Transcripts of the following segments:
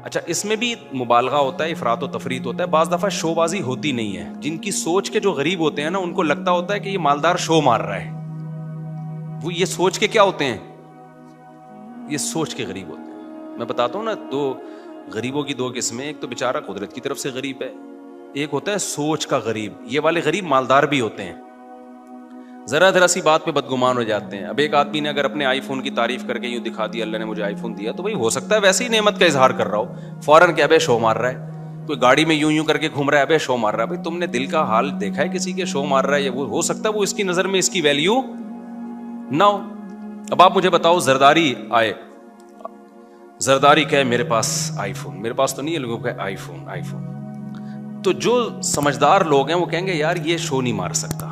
اچھا اس میں بھی مبالغہ ہوتا ہے، افراط و تفریط ہوتا ہے، بعض دفعہ شو بازی ہوتی نہیں ہے. جن کی سوچ کے جو غریب ہوتے ہیں نا ان کو لگتا ہوتا ہے کہ یہ مالدار شو مار رہا ہے. وہ یہ سوچ کے کیا ہوتے ہیں، یہ سوچ کے غریب ہوتے ہیں. میں بتاتا ہوں نا، دو غریبوں کی دو قسمیں، ایک تو بیچارہ قدرت کی طرف سے غریب ہے، ایک ہوتا ہے سوچ کا غریب. یہ والے غریب مالدار بھی ہوتے ہیں، ذرا سی بات پہ بدگمان ہو جاتے ہیں. اب ایک آدمی نے اگر اپنے آئی فون کی تعریف کر کے یوں دکھا دیا اللہ نے مجھے آئی فون دیا، تو بھائی ہو سکتا ہے ویسے ہی نعمت کا اظہار کر رہا ہو، فوراً کیا بے شو مار رہا ہے. کوئی گاڑی میں یوں کر کے گھوم رہا ہے، بے شو مار رہا ہے. بھائی تم نے دل کا حال دیکھا ہے کسی کے؟ شو مار رہا ہے، یا وہ ہو سکتا ہے وہ اس کی نظر میں اس کی ویلیو نہ ہو. اب آپ مجھے بتاؤ، زرداری آئے، زرداری کہے میرے پاس آئی فون، میرے پاس تو نہیں ہے، لوگوں کا آئی فون آئی فون. تو جو سمجھدار لوگ ہیں وہ کہیں گے یار یہ شو نہیں مار سکتا،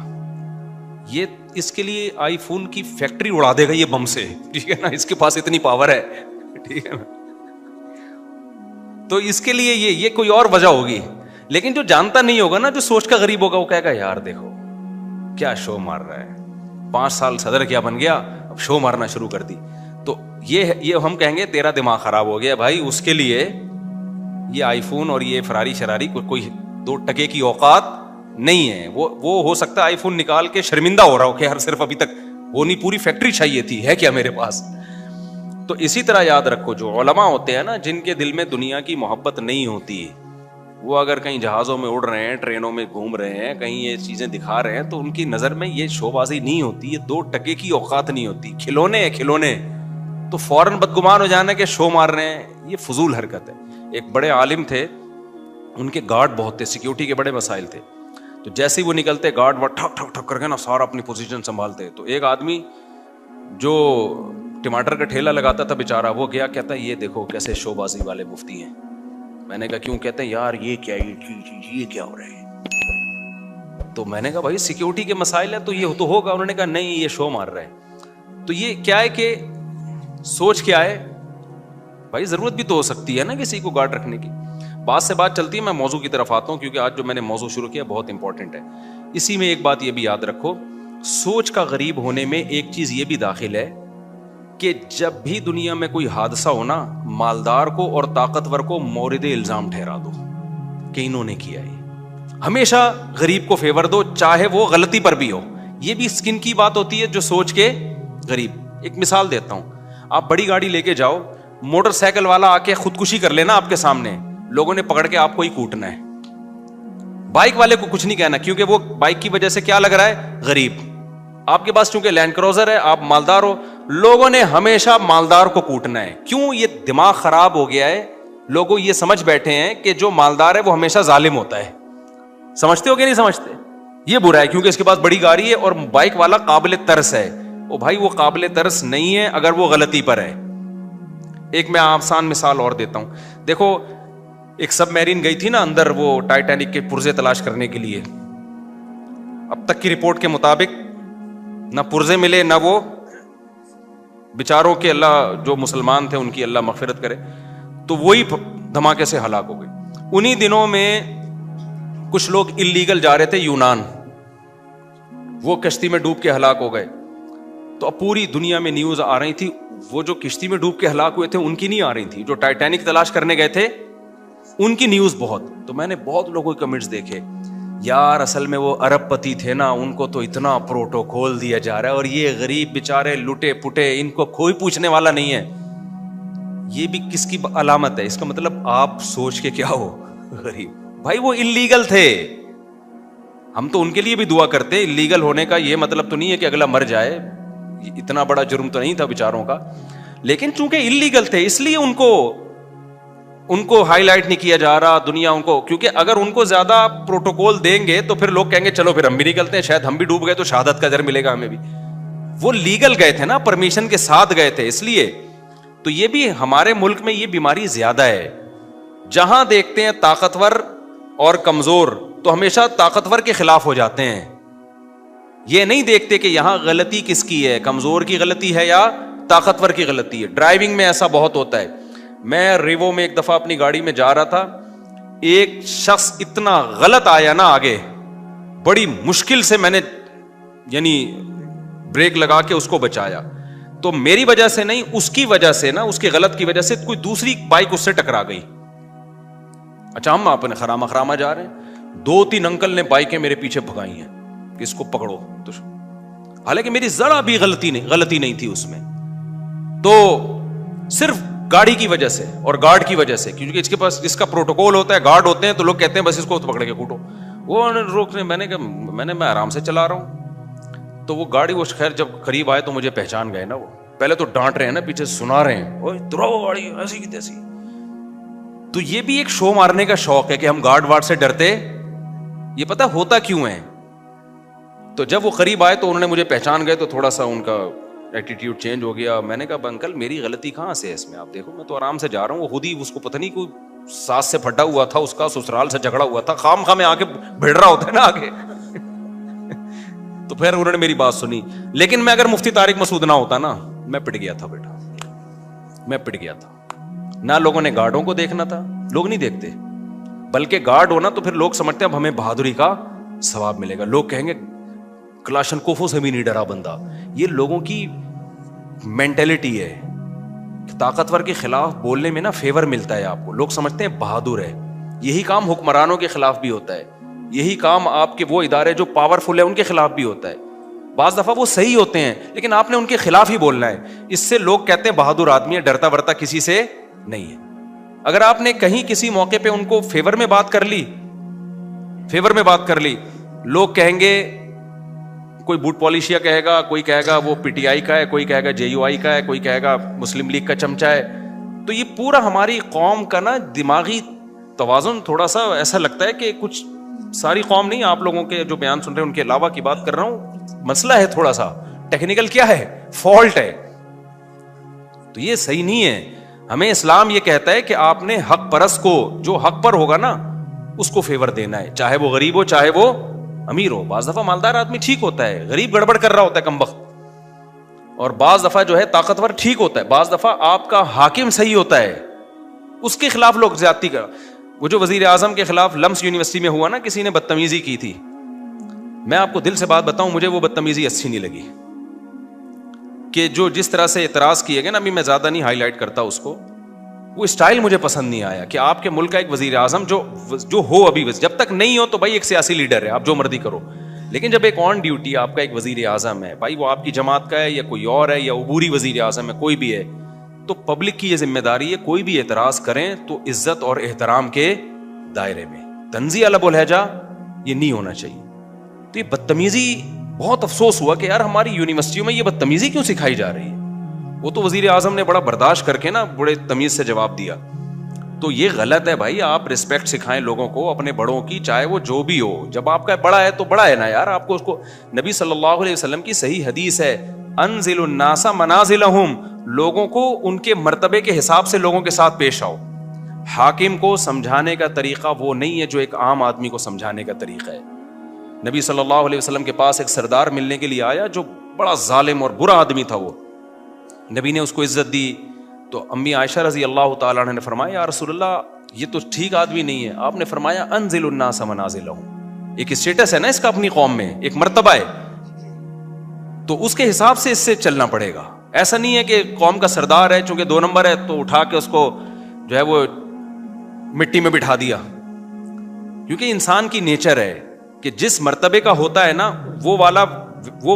یہ اس کے لیے آئی فون کی فیکٹری اڑا دے گا یہ بم سے، ٹھیک ہے نا، اس کے پاس اتنی پاور ہے، ٹھیک ہے نا. تو اس کے لیے یہ کوئی اور وجہ ہوگی. لیکن جو جانتا نہیں ہوگا نا، جو سوچ کا غریب ہوگا، وہ کہے گا یار دیکھو کیا شو مار رہا ہے، 5 سال صدر کیا بن گیا، اب شو مارنا شروع کر دی. تو یہ ہم کہیں گے تیرا دماغ خراب ہو گیا بھائی. اس کے لیے یہ آئی فون اور یہ فراری شراری کوئی 2 ٹکے کی اوقات نہیں ہے. وہ ہو سکتا ہے آئی فون نکال کے شرمندہ ہو رہا ہو کہ ہر صرف ابھی تک وہ نہیں، پوری فیکٹری چاہیے تھی، ہے کیا میرے پاس. تو اسی طرح یاد رکھو، جو علماء ہوتے ہیں نا، جن کے دل میں دنیا کی محبت نہیں ہوتی، وہ اگر کہیں جہازوں میں اڑ رہے ہیں، ٹرینوں میں گھوم رہے ہیں، کہیں یہ چیزیں دکھا رہے ہیں، تو ان کی نظر میں یہ شو بازی نہیں ہوتی، یہ 2 ٹکے کی اوقات نہیں ہوتی، کھلونے ہیں کھلونے. تو فوراً بدگمان ہو جانا کہ شو مار رہے ہیں، یہ فضول حرکت ہے. ایک بڑے عالم تھے، ان کے گارڈ بہت تھے، سیکیورٹی کے بڑے مسائل تھے. تو جیسے ہی وہ نکلتے گارڈ وہ ٹھک ٹھک ٹھک کر کے نا سارا اپنی پوزیشن سنبھالتے. تو ایک آدمی جو ٹماٹر کا ٹھیلا لگاتا تھا بیچارہ، وہ گیا، کہتا ہے یہ دیکھو کیسے شو بازی والے مفتی ہیں. میں نے کہا کیوں؟ کہتے ہیں یار یہ کیا ہو رہا ہے. تو میں نے کہا بھائی سیکیورٹی کے مسائل ہے تو یہ تو ہوگا. انہوں نے کہا نہیں یہ شو مار رہا ہے. تو یہ کیا ہے کہ سوچ کیا ہے بھائی، ضرورت بھی تو ہو سکتی ہے نا کسی کو گارڈ رکھنے کی. بات سے بات چلتی ہے، میں موضوع کی طرف آتا ہوں کیونکہ آج جو میں نے موضوع شروع کیا بہت امپورٹنٹ ہے. اسی میں ایک بات یہ بھی یاد رکھو، سوچ کا غریب ہونے میں ایک چیز یہ بھی داخل ہے کہ جب بھی دنیا میں کوئی حادثہ ہونا، مالدار کو اور طاقتور کو مورد الزام ٹھہرا دو کہ انہوں نے کیا ہے. ہمیشہ غریب کو فیور دو، چاہے وہ غلطی پر بھی ہو. یہ بھی اسکن کی بات ہوتی ہے جو سوچ کے غریب. ایک مثال دیتا ہوں، آپ بڑی گاڑی لے کے جاؤ، موٹر سائیکل والا آ کے خودکشی کر لینا آپ کے سامنے، لوگوں نے پکڑ کے آپ کو ہی کوٹنا ہے. بائک والے کو کچھ نہیں کہنا کیونکہ وہ بائک کی وجہ سے کیا لگ رہا ہے، غریب. آپ کے پاس چونکہ لینڈ کروزر ہے، آپ مالدار ہو، لوگوں نے ہمیشہ مالدار کو کوٹنا ہے. کیوں؟ یہ دماغ خراب ہو گیا ہے. لوگوں یہ سمجھ بیٹھے ہیں کہ جو مالدار ہے وہ ہمیشہ ظالم ہوتا ہے. سمجھتے ہو کہ نہیں سمجھتے؟ یہ برا ہے کیونکہ اس کے پاس بڑی گاڑی ہے اور بائک والا قابل ترس ہے. او بھائی وہ قابل ترس نہیں ہے اگر وہ غلطی پر ہے. ایک میں آسان مثال اور دیتا ہوں. دیکھو ایک سب میرین گئی تھی نا اندر، وہ ٹائٹینک کے پرزے تلاش کرنے کے لیے. اب تک کی رپورٹ کے مطابق نہ پرزے ملے، نہ وہ بیچاروں کے، اللہ جو مسلمان تھے ان کی اللہ مغفرت کرے، تو وہی دھماکے سے ہلاک ہو گئے. انہی دنوں میں کچھ لوگ اللیگل جا رہے تھے یونان، وہ کشتی میں ڈوب کے ہلاک ہو گئے. تو اب پوری دنیا میں نیوز آ رہی تھی، وہ جو کشتی میں ڈوب کے ہلاک ہوئے تھے ان کی نہیں آ رہی تھی، جو ٹائٹینک تلاش کرنے گئے تھے ان کی نیوز بہت. تو میں نے بہت لوگوں کے کمنٹس دیکھے، یار اصل میں وہ ارب پتی تھے نا، ان کو تو اتنا پروٹوکول دیا جا رہا ہے اور یہ غریب بیچارے لٹے پٹے، ان کو کوئی پوچھنے والا نہیں ہے. یہ بھی کس کی علامت ہے؟ اس کا مطلب آپ سوچ کے کیا ہو، غریب. بھائی وہ اللیگل تھے، ہم تو ان کے لیے بھی دعا کرتے. اللیگل ہونے کا یہ مطلب تو نہیں ہے کہ اگلا مر جائے، اتنا بڑا جرم تو نہیں تھا بیچاروں کا. لیکن چونکہ اللیگل تھے اس لیے ان کو ہائی لائٹ نہیں کیا جا رہا دنیا ان کو. کیونکہ اگر ان کو زیادہ پروٹوکول دیں گے تو پھر لوگ کہیں گے چلو پھر ہم بھی نکلتے ہیں، شاید ہم بھی ڈوب گئے تو شہادت کا اجر ملے گا ہمیں بھی. وہ لیگل گئے تھے نا، پرمیشن کے ساتھ گئے تھے، اس لیے. تو یہ بھی ہمارے ملک میں یہ بیماری زیادہ ہے. جہاں دیکھتے ہیں طاقتور اور کمزور تو ہمیشہ طاقتور کے خلاف ہو جاتے ہیں. یہ نہیں دیکھتے کہ یہاں غلطی کس کی ہے، کمزور کی غلطی ہے یا طاقتور کی غلطی ہے. ڈرائیونگ میں ایسا بہت ہوتا ہے. میں ریوو میں ایک دفعہ اپنی گاڑی میں جا رہا تھا، ایک شخص اتنا غلط آیا نا آگے، بڑی مشکل سے میں نے یعنی بریک لگا کے اس کو بچایا. تو میری وجہ سے نہیں، اس کی وجہ سے نا، اس کے غلط کی وجہ سے کوئی دوسری بائک اس سے ٹکرا گئی. اچھا ہم اپنے خراما خراما جا رہے ہیں, 2-3 انکل نے بائکیں میرے پیچھے بھگائی ہیں کہ اس کو پکڑو, تو حالانکہ میری ذرا بھی غلطی نہیں تھی اس میں, تو صرف گاڑی کی وجہ سے اور گارڈ کی وجہ سے, کیونکہ اس کے پاس اس کا پروٹوکول ہوتا ہے, گارڈ ہوتے ہیں تو لوگ کہتے ہیں بس اس کو پکڑ کے کوٹو, وہ روکنے, میں آرام سے چلا رہا ہوں, تو وہ گاڑی وہ خیر جب قریب آئے تو مجھے پہچان گئے نا, وہ پہلے تو ڈانٹ رہے ہیں نا, پیچھے سنا رہے ہیں, اوے دراؤ گاڑی ایسی کی تیسی. تو یہ بھی ایک شو مارنے کا شوق ہے کہ ہم گارڈ وارڈ سے ڈرتے, یہ پتا ہوتا کیوں ہے. تو جب وہ قریب آئے تو انہوں نے مجھے پہچان گئے تو تھوڑا سا ان کا ایٹیٹیوڈ چینج ہو گیا. میں نے کہا انکل میری غلطی کہاں سے ہے اس میں, آپ دیکھو میں تو آرام سے جا رہا ہوں, وہ خود ہی اس کو پتہ نہیں کوئی ساس سے پھٹا ہوا تھا, اس کا سسرال سے جھگڑا ہوا تھا, خام خواہ میں آ کے بھیڑ رہا ہوتا ہے نا آگے. تو پھر انہوں نے میری بات سنی, لیکن میں اگر مفتی طارق مسعود نہ ہوتا نا, میں پٹ گیا تھا بیٹا, میں پٹ گیا تھا. نہ لوگوں نے گارڈوں کو دیکھنا تھا, لوگ نہیں دیکھتے, بلکہ گارڈ ہونا تو پھر لوگ سمجھتے ہیں اب ہمیں بہادری کا ثواب ملے گا, لوگ کہیں گے کلاشنکوفوں سے بھی نہیں ڈرا بندہ. یہ لوگوں کی مینٹلٹی ہے, طاقتور کے خلاف بولنے میں نا فیور ملتا ہے آپ کو, لوگ سمجھتے ہیں بہادر ہے. یہی کام حکمرانوں کے خلاف بھی ہوتا ہے, یہی کام آپ کے وہ ادارے جو پاورفل ہے ان کے خلاف بھی ہوتا ہے. بعض دفعہ وہ صحیح ہوتے ہیں لیکن آپ نے ان کے خلاف ہی بولنا ہے, اس سے لوگ کہتے ہیں بہادر آدمی ہے, ڈرتا ورتا کسی سے نہیں ہے. اگر آپ نے کہیں کسی موقع پہ ان کو فیور میں بات کر لی, لوگ کہیں گے, کوئی بوٹ پالیشیا کہے گا, کوئی کہے گا وہ پی ٹی آئی کا ہے, کوئی کہے گا جے یو آئی کا ہے, کوئی کہے گا مسلم لیگ کا چمچہ ہے. تو یہ پورا ہماری قوم کا نا دماغی توازن تھوڑا سا ایسا لگتا ہے کہ کچھ, ساری قوم نہیں, آپ لوگوں کے جو بیان سن رہے ہیں ان کے علاوہ کی بات کر رہا ہوں, مسئلہ ہے تھوڑا سا ٹیکنیکل, کیا ہے, فالٹ ہے. تو یہ صحیح نہیں ہے. ہمیں اسلام یہ کہتا ہے کہ آپ نے حق پرست کو, جو حق پر ہوگا نا اس کو فیور دینا ہے, چاہے وہ غریب ہو چاہے وہ امیر ہو. بعض دفعہ مالدار آدمی ٹھیک ہوتا ہے, غریب گڑبڑ کر رہا ہوتا ہے کمبخت, اور بعض دفعہ جو ہے طاقتور ٹھیک ہوتا ہے, بعض دفعہ آپ کا حاکم صحیح ہوتا ہے, اس کے خلاف لوگ زیادتی کر. وہ جو وزیر اعظم کے خلاف لمس یونیورسٹی میں ہوا نا, کسی نے بدتمیزی کی تھی, میں آپ کو دل سے بات بتاؤں, مجھے وہ بدتمیزی اچھی نہیں لگی, کہ جو جس طرح سے اعتراض کیے گئے نا, ابھی میں زیادہ نہیں ہائی لائٹ کرتا اس کو, وہ اسٹائل مجھے پسند نہیں آیا. کہ آپ کے ملک کا ایک وزیر اعظم جو ہو, ابھی جب تک نہیں ہو تو بھائی ایک سیاسی لیڈر ہے, آپ جو مرضی کرو, لیکن جب ایک آن ڈیوٹی آپ کا ایک وزیر اعظم ہے, بھائی وہ آپ کی جماعت کا ہے یا کوئی اور ہے یا عبوری وزیر اعظم ہے, کوئی بھی ہے, تو پبلک کی یہ ذمہ داری ہے, کوئی بھی اعتراض کریں تو عزت اور احترام کے دائرے میں, تنزیہ لب و لہجہ یہ نہیں ہونا چاہیے. تو یہ بدتمیزی, بہت افسوس ہوا کہ یار ہماری یونیورسٹیوں میں یہ بدتمیزی کیوں سکھائی جا رہی ہے. وہ تو وزیر اعظم نے بڑا برداشت کر کے نا بڑے تمیز سے جواب دیا, تو یہ غلط ہے بھائی. آپ رسپیکٹ سکھائیں لوگوں کو اپنے بڑوں کی, چاہے وہ جو بھی ہو. جب آپ کا بڑا ہے تو بڑا ہے نا یار, آپ کو اس کو, نبی صلی اللہ علیہ وسلم کی صحیح حدیث ہے, انزل الناس منازلہم, لوگوں کو ان کے مرتبے کے حساب سے لوگوں کے ساتھ پیش آؤ. حاکم کو سمجھانے کا طریقہ وہ نہیں ہے جو ایک عام آدمی کو سمجھانے کا طریقہ ہے. نبی صلی اللہ علیہ وسلم کے پاس ایک سردار ملنے کے لیے آیا جو بڑا ظالم اور برا آدمی تھا. وہ نبی نے اس کو عزت دی, تو امی عائشہ رضی اللہ تعالیٰ عنہ نے فرمایا یا رسول اللہ یہ تو ٹھیک آدمی نہیں ہے. آپ نے فرمایا انزل الناس منازلہم, ایک اسٹیٹس ہے نا اس کا اپنی قوم میں, ایک مرتبہ ہے, تو اس کے حساب سے اس سے چلنا پڑے گا. ایسا نہیں ہے کہ قوم کا سردار ہے, چونکہ 2 نمبر ہے تو اٹھا کے اس کو جو ہے وہ مٹی میں بٹھا دیا. کیونکہ انسان کی نیچر ہے کہ جس مرتبے کا ہوتا ہے نا وہ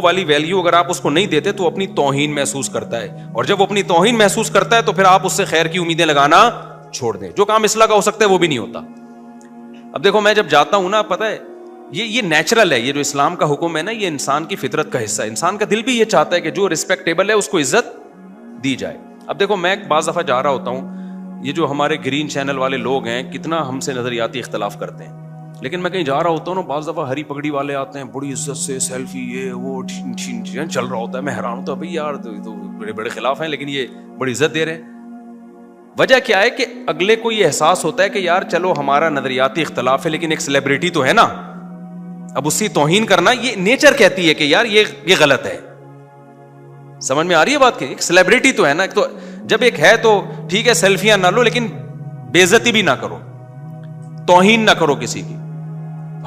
والی ویلیو اگر آپ اس کو نہیں دیتے تو اپنی توہین محسوس کرتا ہے, اور جب وہ اپنی توہین محسوس کرتا ہے تو پھر آپ اس سے خیر کی امیدیں لگانا چھوڑ دیں. جو کام اصلاح کا ہو سکتا ہے وہ بھی نہیں ہوتا. اب دیکھو میں جب جاتا ہوں نا, پتہ ہے یہ نیچرل ہے, یہ جو اسلام کا حکم ہے نا یہ انسان کی فطرت کا حصہ ہے. انسان کا دل بھی یہ چاہتا ہے کہ جو ریسپیکٹیبل ہے اس کو عزت دی جائے. اب دیکھو میں بعض دفعہ جا رہا ہوتا ہوں, یہ جو ہمارے گرین چینل والے لوگ ہیں کتنا ہم سے نظریاتی اختلاف کرتے ہیں, لیکن میں کہیں جا رہا ہوتا ہوں نا, بعض دفعہ ہری پگڑی والے آتے ہیں بڑی عزت سے, سیلفی یہ وہ چل رہا ہوتا ہے. میں حیران ہوتا ہوں بھائی یار تو بڑے بڑے خلاف ہیں لیکن یہ بڑی عزت دے رہے ہیں. وجہ کیا ہے کہ اگلے کو یہ احساس ہوتا ہے کہ یار چلو ہمارا نظریاتی اختلاف ہے لیکن ایک سیلیبریٹی تو ہے نا, اب اسی توہین کرنا یہ نیچر کہتی ہے کہ یار یہ غلط ہے. سمجھ میں آ رہی ہے بات, کہ ایک سیلیبریٹی تو ہے نا, تو جب ایک ہے تو ٹھیک ہے سیلفیاں نہ لو لیکن بے عزتی بھی نہ کرو, توہین نہ کرو کسی کی.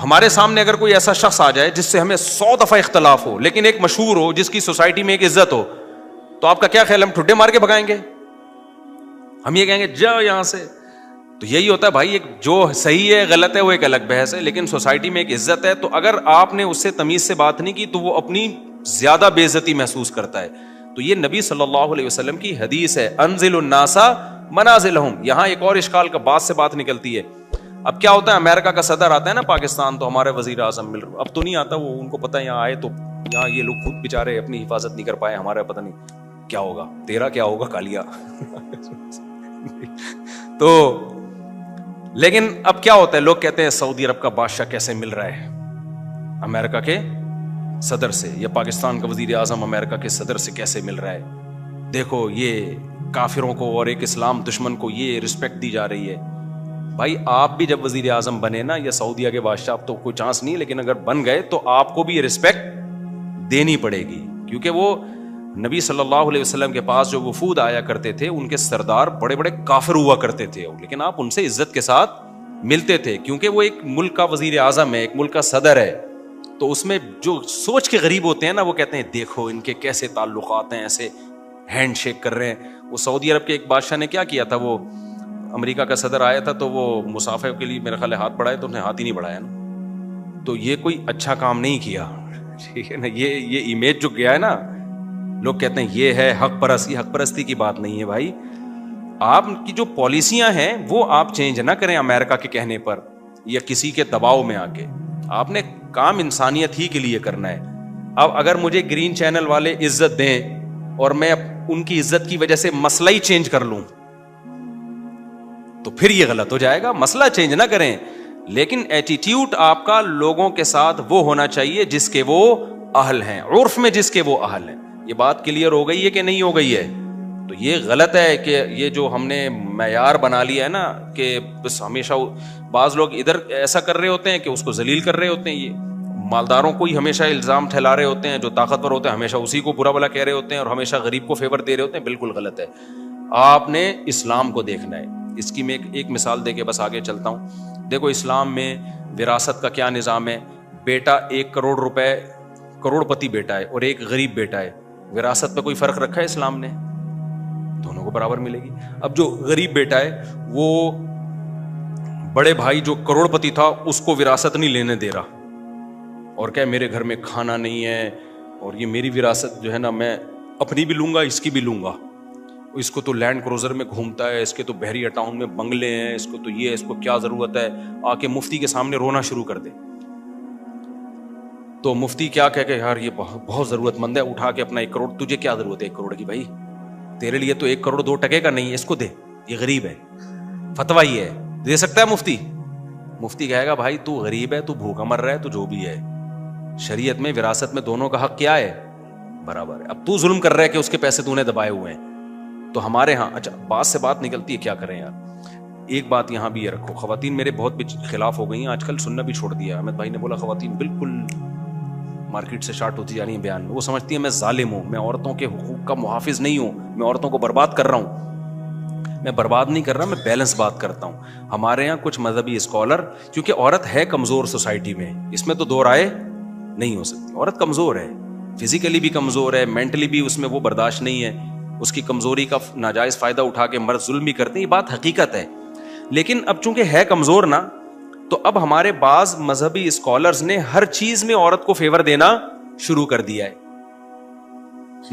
ہمارے سامنے اگر کوئی ایسا شخص آ جائے جس سے ہمیں 100 دفعہ اختلاف ہو لیکن ایک مشہور ہو, جس کی سوسائٹی میں ایک عزت ہو, تو آپ کا کیا خیال, ہم ٹھڈے مار کے بھگائیں گے؟ ہم یہ کہیں گے جا یہاں سے. تو یہی ہوتا ہے بھائی, ایک جو صحیح ہے غلط ہے وہ ایک الگ بحث ہے, لیکن سوسائٹی میں ایک عزت ہے, تو اگر آپ نے اس سے تمیز سے بات نہیں کی تو وہ اپنی زیادہ بے عزتی محسوس کرتا ہے. تو یہ نبی صلی اللہ علیہ وسلم کی حدیث ہے, انزل الناس منازلہم. یہاں ایک اور اشکال کا بات سے بات نکلتی ہے. اب کیا ہوتا ہے, امریکہ کا صدر آتا ہے نا پاکستان, تو ہمارے وزیر اعظم مل رہے, اب تو نہیں آتا وہ, ان کو پتہ ہے یہاں آئے تو یہاں یہ لوگ خود بےچارے اپنی حفاظت نہیں کر پائے, ہمارا پتہ نہیں کیا ہوگا, تیرا کیا ہوگا کالیا. تو لیکن اب کیا ہوتا ہے, لوگ کہتے ہیں سعودی عرب کا بادشاہ کیسے مل رہا ہے امریکہ کے صدر سے, یا پاکستان کا وزیر اعظم امریکہ کے صدر سے کیسے مل رہا ہے, دیکھو یہ کافروں کو اور ایک اسلام دشمن کو یہ رسپیکٹ دی جا رہی ہے. بھائی آپ بھی جب وزیر اعظم بنے نا, یا سعودیہ کے بادشاہ, اب تو کوئی چانس نہیں, لیکن اگر بن گئے تو آپ کو بھی یہ رسپیکٹ دینی پڑے گی, کیونکہ وہ نبی صلی اللہ علیہ وسلم کے پاس جو وفود آیا کرتے تھے ان کے سردار بڑے بڑے کافر ہوا کرتے تھے, لیکن آپ ان سے عزت کے ساتھ ملتے تھے, کیونکہ وہ ایک ملک کا وزیر اعظم ہے, ایک ملک کا صدر ہے. تو اس میں جو سوچ کے غریب ہوتے ہیں نا, وہ کہتے ہیں دیکھو ان کے کیسے تعلقات ہیں, ایسے ہینڈ شیک کر رہے ہیں. وہ سعودی عرب کے ایک بادشاہ نے کیا کیا تھا, وہ امریکہ کا صدر آیا تھا تو وہ مسافر کے لیے میرے خیال ہے ہاتھ بڑھائے, تو انہوں نے ہاتھ ہی نہیں بڑھایا نا, تو یہ کوئی اچھا کام نہیں کیا, ٹھیک ہے نا. یہ امیج جو گیا ہے نا, لوگ کہتے ہیں یہ ہے حق پرستی. حق پرستی کی بات نہیں ہے بھائی, آپ کی جو پالیسیاں ہیں وہ آپ چینج نہ کریں امریکہ کے کہنے پر یا کسی کے دباؤ میں آ کے. آپ نے کام انسانیت ہی کے لیے کرنا ہے. اب اگر مجھے گرین چینل والے عزت دیں اور میں ان کی عزت کی وجہ سے مسئلہ ہی چینج کر لوں تو پھر یہ غلط ہو جائے گا. مسئلہ چینج نہ کریں, لیکن ایٹیٹیوڈ آپ کا لوگوں کے ساتھ وہ ہونا چاہیے جس کے وہ اہل ہیں, عرف میں جس کے وہ اہل ہیں. یہ بات کلیئر ہو گئی ہے کہ نہیں ہو گئی ہے؟ تو یہ غلط ہے کہ یہ جو ہم نے معیار بنا لیا ہے نا, کہ بس ہمیشہ بعض لوگ ادھر ایسا کر رہے ہوتے ہیں کہ اس کو ذلیل کر رہے ہوتے ہیں, یہ مالداروں کو ہی ہمیشہ الزام ٹھہلا رہے ہوتے ہیں, جو طاقتور ہوتے ہیں ہمیشہ اسی کو برا بلا کہہ رہے ہوتے ہیں, اور ہمیشہ غریب کو فیور دے رہے ہوتے ہیں. بالکل غلط ہے. آپ نے اسلام کو دیکھنا ہے. اس کی میں ایک مثال دے کے بس آگے چلتا ہوں. دیکھو اسلام میں وراثت کا کیا نظام ہے. بیٹا 1 کروڑ روپے, کروڑ پتی بیٹا ہے اور ایک غریب بیٹا ہے, وراثت پہ کوئی فرق رکھا ہے اسلام نے؟ دونوں کو برابر ملے گی. اب جو غریب بیٹا ہے وہ بڑے بھائی جو کروڑ پتی تھا اس کو وراثت نہیں لینے دے رہا, اور کہ میرے گھر میں کھانا نہیں ہے اور یہ میری وراثت جو ہے نا میں اپنی بھی لوں گا اس کی بھی لوں گا. اس کو تو لینڈ کروزر میں گھومتا ہے, اس کے تو بحریہ ٹاؤن میں بنگلے ہیں, اس کو تو یہ, اس کو کیا ضرورت ہے, آ کے مفتی کے سامنے رونا شروع کر دے. تو مفتی کیا کہہ کہ یار یہ بہت ضرورت مند ہے, اٹھا کے اپنا 1 کروڑ, تجھے کیا ضرورت ہے 1 کروڑ کی بھائی, تیرے لیے تو 1 کروڑ 2 ٹکے کا نہیں ہے, اس کو دے, یہ غریب ہے, فتویٰ یہ ہے, دے سکتا ہے مفتی؟ مفتی کہے گا بھائی تو غریب ہے, تو بھوکا مر رہا ہے, تو جو بھی ہے, شریعت میں وراثت میں دونوں کا حق کیا ہے؟ برابر ہے. اب تو ظلم کر رہا ہے کہ اس کے پیسے تو نے دبائے ہوئے ہیں. تو ہمارے ہاں اچھا بات سے بات نکلتی ہے, کیا کریں یار. ایک بات یہاں بھی یہ رکھو, خواتین میرے بہت خلاف ہو گئی ہیں آج کل, سننا بھی چھوڑ دیا. احمد بھائی نے بولا خواتین بالکل مارکیٹ سے شارٹ ہوتی جا رہی ہیں بیان میں. وہ سمجھتی ہیں میں ظالم ہوں, میں عورتوں کے حقوق کا محافظ نہیں ہوں, میں عورتوں کو برباد کر رہا ہوں. میں برباد نہیں کر رہا, میں بیلنس بات کرتا ہوں. ہمارے یہاں کچھ مذہبی اسکالر, کیونکہ عورت ہے کمزور سوسائٹی میں, اس میں تو دو رائے نہیں ہو سکتی. عورت کمزور ہے, فزیکلی بھی کمزور ہے, مینٹلی بھی اس میں وہ برداشت نہیں ہے. اس کی کمزوری کا ناجائز فائدہ اٹھا کے مرد ظلم بھی کرتے ہیں, یہ بات حقیقت ہے. لیکن اب چونکہ ہے کمزور نا, تو اب ہمارے بعض مذہبی اسکالرز نے ہر چیز میں عورت کو فیور دینا شروع کر دیا ہے.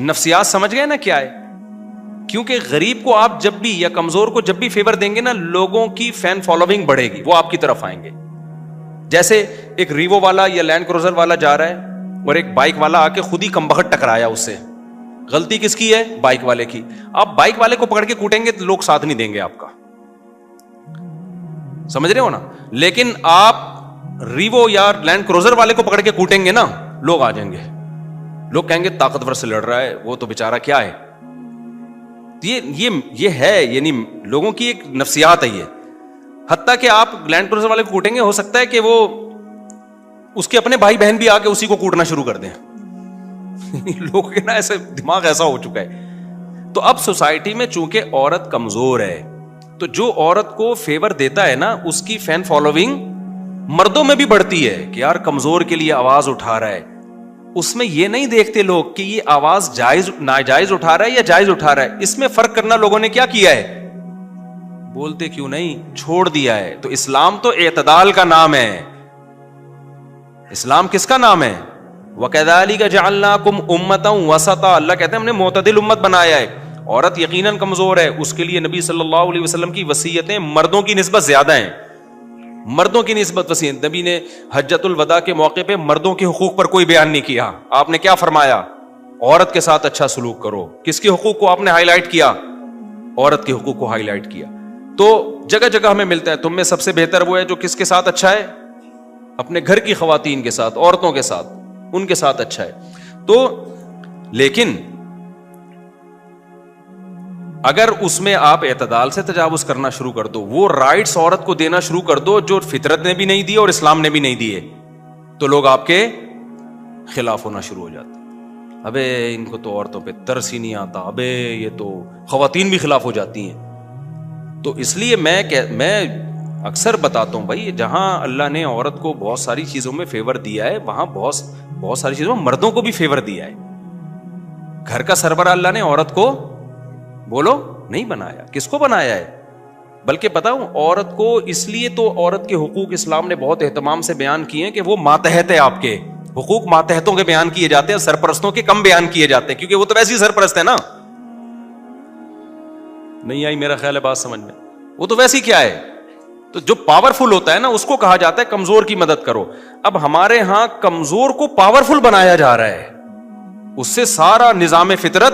نفسیات سمجھ گئے نا کیا ہے؟ کیونکہ غریب کو آپ جب بھی یا کمزور کو جب بھی فیور دیں گے نا, لوگوں کی فین فالوئنگ بڑھے گی, وہ آپ کی طرف آئیں گے. جیسے ایک ریوو والا یا لینڈ کروزر والا جا رہا ہے اور ایک بائک والا آ کے خود ہی کمبخت ٹکرایا اس سے, غلطی کس کی ہے؟ بائک والے کی. آپ بائک والے کو پکڑ کے کوٹیں گے تو لوگ ساتھ نہیں دیں گے آپ کا, سمجھ رہے ہو نا. لیکن آپ ریوو یا لینڈ کروزر والے کو پکڑ کے کوٹیں گے نا, لوگ آ جائیں گے, لوگ کہیں گے طاقتور سے لڑ رہا ہے, وہ تو بیچارہ کیا ہے. یہ ہے, یعنی لوگوں کی ایک نفسیات ہے یہ. حتیٰ کہ آپ لینڈ کروزر والے کو کوٹیں گے, ہو سکتا ہے کہ وہ اس کے اپنے بھائی بہن بھی آ کے اسی کو کوٹنا شروع کر دیں. لوگوں کے نا ایسے دماغ ایسا ہو چکا ہے. تو اب سوسائٹی میں چونکہ عورت کمزور ہے, تو جو عورت کو فیور دیتا ہے نا, اس کی فین فالوئنگ مردوں میں بھی بڑھتی ہے کہ یار کمزور کے لیے آواز اٹھا رہا ہے. اس میں یہ نہیں دیکھتے لوگ کہ یہ آواز جائز ناجائز اٹھا رہا ہے یا جائز اٹھا رہا ہے. اس میں فرق کرنا لوگوں نے کیا کیا ہے, بولتے کیوں نہیں؟ چھوڑ دیا ہے. تو اسلام تو اعتدال کا نام ہے. اسلام کس کا نام ہے؟ وَكَذَلِكَ جَعَلْنَاكُمْ أُمَّةً وَسَطًا. اللہ کہتے ہیں ہم نے معتدل امت بنایا ہے. عورت یقیناً کمزور ہے, اس کے لیے نبی صلی اللہ علیہ وسلم کی وصیتیں مردوں کی نسبت زیادہ ہیں. مردوں کی نسبت وصیت. نبی نے حجۃ الوداع کے موقع پہ مردوں کے حقوق پر کوئی بیان نہیں کیا. آپ نے کیا فرمایا؟ عورت کے ساتھ اچھا سلوک کرو. کس کے حقوق کو آپ نے ہائی لائٹ کیا؟ عورت کے حقوق کو ہائی لائٹ کیا. تو جگہ جگہ ہمیں ملتا ہے تم میں سب سے بہتر وہ ہے جو کس کے ساتھ اچھا ہے؟ اپنے گھر کی خواتین کے ساتھ, عورتوں کے ساتھ, ان کے ساتھ اچھا ہے. تو لیکن اگر اس میں آپ اعتدال سے تجاوز کرنا شروع کر دو, وہ رائٹس عورت کو دینا شروع کر دو جو فطرت نے بھی نہیں دیے اور اسلام نے بھی نہیں دیے, تو لوگ آپ کے خلاف ہونا شروع ہو جاتے. ابے ان کو تو عورتوں پہ ترس ہی نہیں آتا, ابے یہ تو خواتین بھی خلاف ہو جاتی ہیں. تو اس لیے میں اکثر بتاتا ہوں بھائی, جہاں اللہ نے عورت کو بہت ساری چیزوں میں فیور دیا ہے, وہاں بہت ساری چیزوں میں مردوں کو بھی فیور دیا ہے. گھر کا سربراہ اللہ نے عورت کو بولو نہیں بنایا. کس کو بنایا ہے؟ بلکہ بتاؤں, عورت کو اس لیے تو عورت کے حقوق اسلام نے بہت اہتمام سے بیان کیے ہیں کہ وہ ماتحت ہے. آپ کے حقوق ماتحتوں کے بیان کیے جاتے ہیں, سرپرستوں کے کم بیان کیے جاتے ہیں, کیونکہ وہ تو ویسے ہی سرپرست ہے نا. نہیں آئی میرا خیال ہے بات سمجھ میں؟ وہ تو ویسے ہی کیا ہے, تو جو پاورفل ہوتا ہے نا اس کو کہا جاتا ہے کمزور کی مدد کرو. اب ہمارے ہاں کمزور کو پاورفل بنایا جا رہا ہے, اس سے سارا نظام فطرت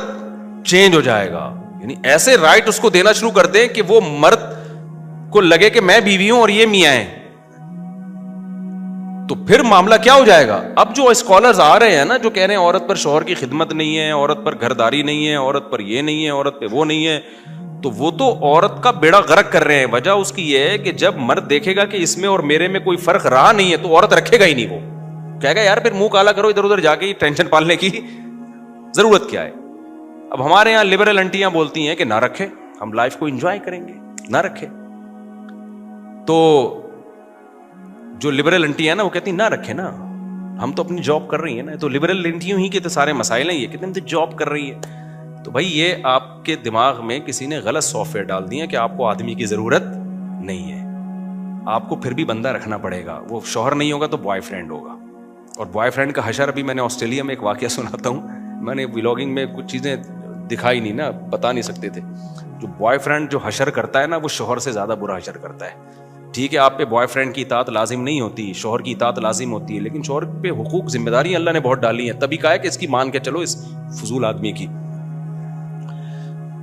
چینج ہو جائے گا. یعنی ایسے رائٹ اس کو دینا شروع کر دیں کہ وہ مرد کو لگے کہ میں بیوی ہوں اور یہ میاں ہیں, تو پھر معاملہ کیا ہو جائے گا؟ اب جو اسکالرز آ رہے ہیں نا, جو کہہ رہے ہیں عورت پر شوہر کی خدمت نہیں ہے, عورت پر گھرداری نہیں ہے, عورت پر یہ نہیں ہے, عورت پہ وہ نہیں ہے, تو وہ تو عورت کا بیڑا غرق کر رہے ہیں. وجہ اس کی یہ ہے کہ جب مرد دیکھے گا کہ اس میں اور میرے میں کوئی فرق رہا نہیں ہے, تو عورت رکھے گا ہی نہیں. وہ کہے گا یار پھر منہ کالا کرو ادھر ادھر جا کے, ٹینشن پالنے کی ضرورت کیا ہے. اب ہمارے یہاں لبرل انٹیاں بولتی ہیں کہ نہ رکھے, ہم لائف کو انجوائے کریں گے, نہ رکھے. تو جو لبرل انٹی ہے نا وہ کہتی ہیں نہ رکھے نا, ہم تو اپنی جاب کر رہی ہیں نا. تو لبرل انٹیوں ہی کے تو سارے مسائل ہیں, یہ کہتے ہیں تو جاب کر رہی ہے. تو بھائی یہ آپ کے دماغ میں کسی نے غلط سافٹ ویئر ڈال دیا کہ آپ کو آدمی کی ضرورت نہیں ہے. آپ کو پھر بھی بندہ رکھنا پڑے گا. وہ شوہر نہیں ہوگا تو بوائے فرینڈ ہوگا. اور بوائے فرینڈ کا حشر, ابھی میں نے آسٹریلیا میں ایک واقعہ سناتا ہوں. میں نے ولاگنگ میں کچھ چیزیں دکھائی نہیں نا, بتا نہیں سکتے تھے. جو بوائے فرینڈ جو حشر کرتا ہے نا, وہ شوہر سے زیادہ برا حشر کرتا ہے. ٹھیک ہے آپ پہ بوائے فرینڈ کی اطاعت لازم نہیں ہوتی, شوہر کی اطاعت لازم ہوتی ہے, لیکن شوہر پہ حقوق ذمہ داری اللہ نے بہت ڈالی ہیں. تبھی کہا ہے کہ اس کی مان کے چلو, اس فضول آدمی کی,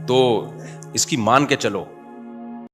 تو اس کی مان کے چلو.